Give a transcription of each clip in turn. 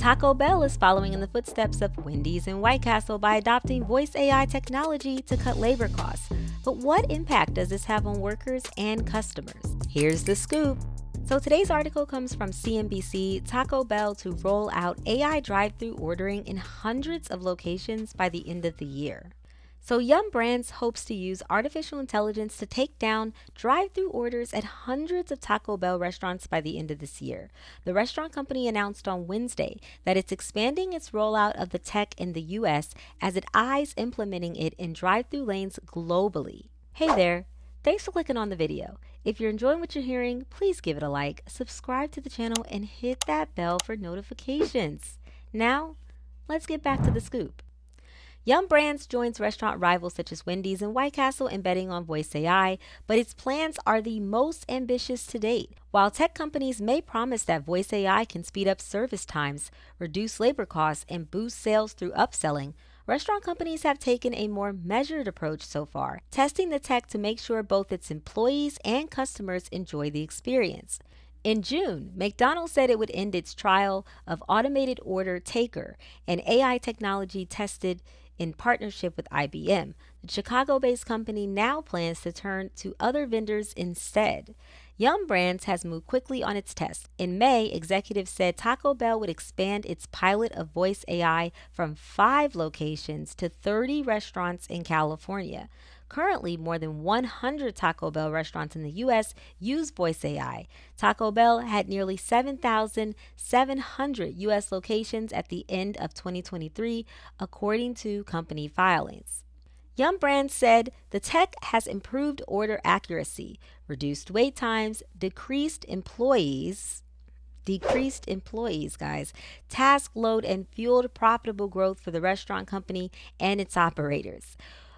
Taco Bell is following in the footsteps of Wendy's and White Castle by adopting voice AI technology to cut labor costs. But what impact does this have on workers and customers? Here's the scoop. So today's article comes from CNBC. Taco Bell to roll out AI drive-thru ordering in hundreds of locations by the end of the year. So Yum Brands hopes to use artificial intelligence to take down drive-thru orders at hundreds of Taco Bell restaurants by the end of this year. The restaurant company announced on Wednesday that it's expanding its rollout of the tech in the US as it eyes implementing it in drive-thru lanes globally. Hey there. Thanks for clicking on the video. If you're enjoying what you're hearing, please give it a like, subscribe to the channel, and hit that bell for notifications. Now, let's get back to the scoop. Yum Brands joins restaurant rivals such as Wendy's and White Castle in betting on voice AI, but its plans are the most ambitious to date. While tech companies may promise that voice AI can speed up service times, reduce labor costs, and boost sales through upselling, restaurant companies have taken a more measured approach so far, testing the tech to make sure both its employees and customers enjoy the experience. In June, McDonald's said it would end its trial of automated order taker, an AI technology tested in partnership with IBM. The Chicago-based company now plans to turn to other vendors instead. Yum Brands has moved quickly on its test. In May, executives said Taco Bell would expand its pilot of voice AI from 5 locations to 30 restaurants in California. Currently, more than 100 Taco Bell restaurants in the U.S. use voice AI. Taco Bell had nearly 7,700 U.S. locations at the end of 2023, according to company filings. Yum Brands said the tech has improved order accuracy, reduced wait times, decreased employees, guys, task load, and fueled profitable growth for the restaurant company and its operators.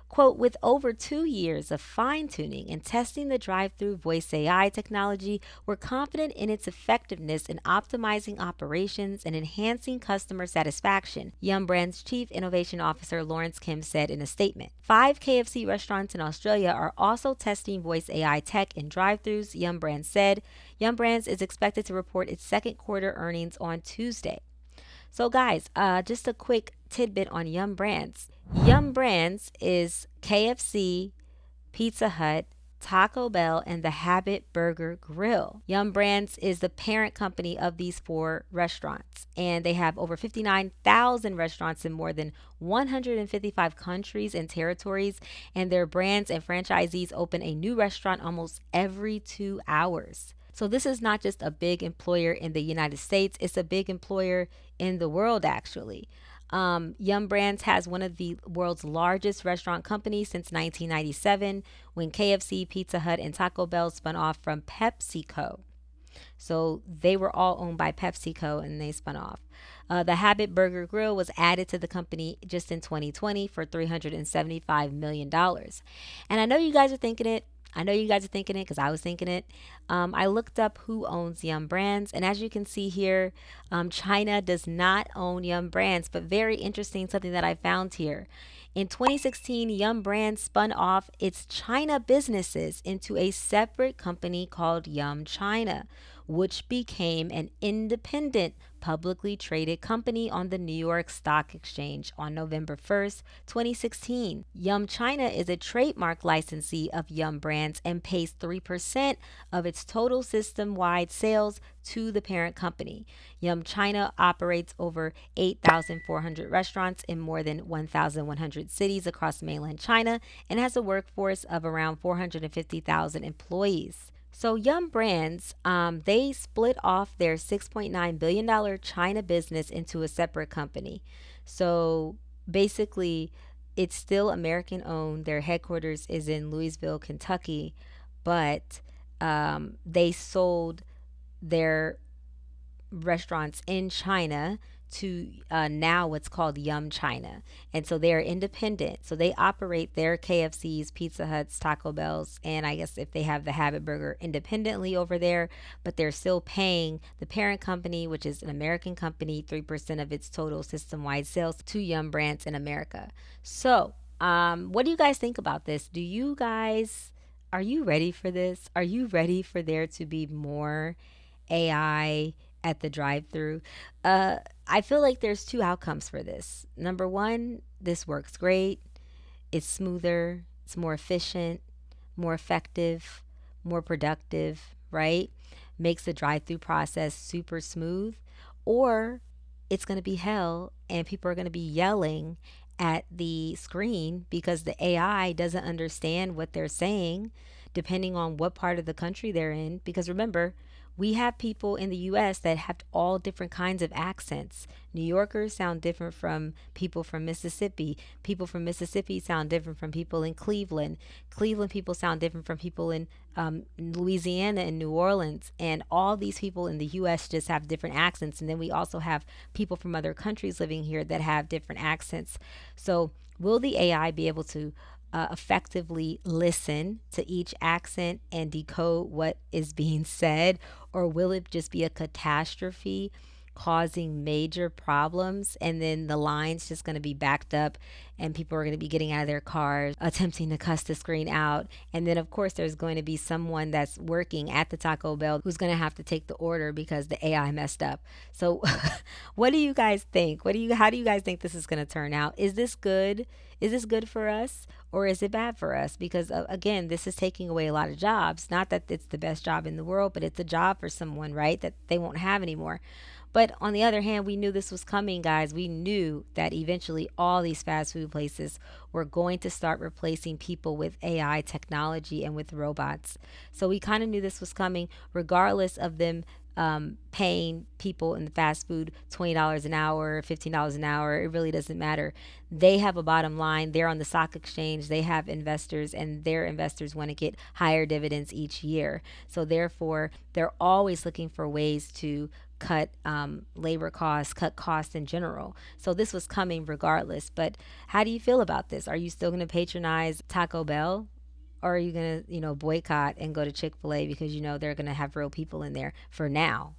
Quote, with over 2 years of fine tuning and testing the drive-thru voice AI technology, we're confident in its effectiveness in optimizing operations and enhancing customer satisfaction, Yum Brands Chief Innovation Officer Lawrence Kim said in a statement. 5 KFC restaurants in Australia are also testing voice AI tech in drive-thrus, Yum Brands said. Yum Brands is expected to report its second quarter earnings on Tuesday. So guys, just a quick tidbit on Yum Brands. Yum Brands is KFC, Pizza Hut, Taco Bell, and the Habit Burger Grill. Yum Brands is the parent company of these 4 restaurants, and they have over 59,000 restaurants in more than 155 countries and territories, and their brands and franchisees open a new restaurant almost every 2 hours. So this is not just a big employer in the United States, it's a big employer in the world, actually. Yum Brands has one of the world's largest restaurant companies since 1997 when KFC, Pizza Hut, and Taco Bell spun off from PepsiCo. So they were all owned by PepsiCo and they spun off. The Habit Burger Grill was added to the company just in 2020 for $375 million. And I know you guys are thinking it. I know you guys are thinking it because I was thinking it. I looked up who owns Yum Brands, and as you can see here, China does not own Yum Brands, but very interesting, something that I found here. In 2016, Yum Brands spun off its China businesses into a separate company called Yum China, which became an independent publicly traded company on the New York Stock Exchange on November 1st, 2016. Yum China is a trademark licensee of Yum Brands and pays 3% of its total system-wide sales to the parent company. Yum China operates over 8,400 restaurants in more than 1,100 cities across mainland China and has a workforce of around 450,000 employees. So Yum Brands, they split off their $6.9 billion China business into a separate company. So basically, it's still American owned. Their headquarters is in Louisville, Kentucky, but they sold their restaurants in China to now what's called Yum China. And so they are independent. So they operate their KFCs, Pizza Huts, Taco Bells, and I guess if they have the Habit Burger independently over there, but they're still paying the parent company, which is an American company, 3% of its total system-wide sales to Yum Brands in America. So what do you guys think about this? Are you ready for this? Are you ready for there to be more AI at the drive-through? I feel like there's two outcomes for this. Number one, this works great. It's smoother, it's more efficient, more effective, more productive, right? Makes the drive through process super smooth. Or it's going to be hell and people are going to be yelling at the screen because the AI doesn't understand what they're saying depending on what part of the country they're in. Because remember, we have people in the US that have all different kinds of accents. New Yorkers sound different from people from Mississippi. People from Mississippi sound different from people in Cleveland. Cleveland people sound different from people in Louisiana and New Orleans. And all these people in the US just have different accents. And then we also have people from other countries living here that have different accents. So, will the AI be able to effectively listen to each accent and decode what is being said? Or will it just be a catastrophe causing major problems? And then the line's just going to be backed up and people are going to be getting out of their cars, attempting to cuss the screen out. And then, of course, there's going to be someone that's working at the Taco Bell who's going to have to take the order because the AI messed up. So, what do you guys think? How do you guys think this is going to turn out? Is this good? Is this good for us or is it bad for us? Because again, this is taking away a lot of jobs. Not that it's the best job in the world, but it's a job for someone, right? That they won't have anymore. But on the other hand, we knew this was coming, guys. We knew that eventually all these fast food places were going to start replacing people with AI technology and with robots. So we kind of knew this was coming, regardless of them paying people in the fast food $20 an hour, $15 an hour. It really doesn't matter. They have a bottom line. They're on the stock exchange. They have investors, and their investors want to get higher dividends each year. So therefore, they're always looking for ways to cut labor costs, cut costs in general. So this was coming regardless. But how do you feel about this? Are you still going to patronize Taco Bell? Or are you going to, boycott and go to Chick-fil-A because you know they're going to have real people in there for now?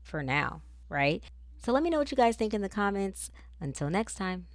For now, right? So let me know what you guys think in the comments. Until next time.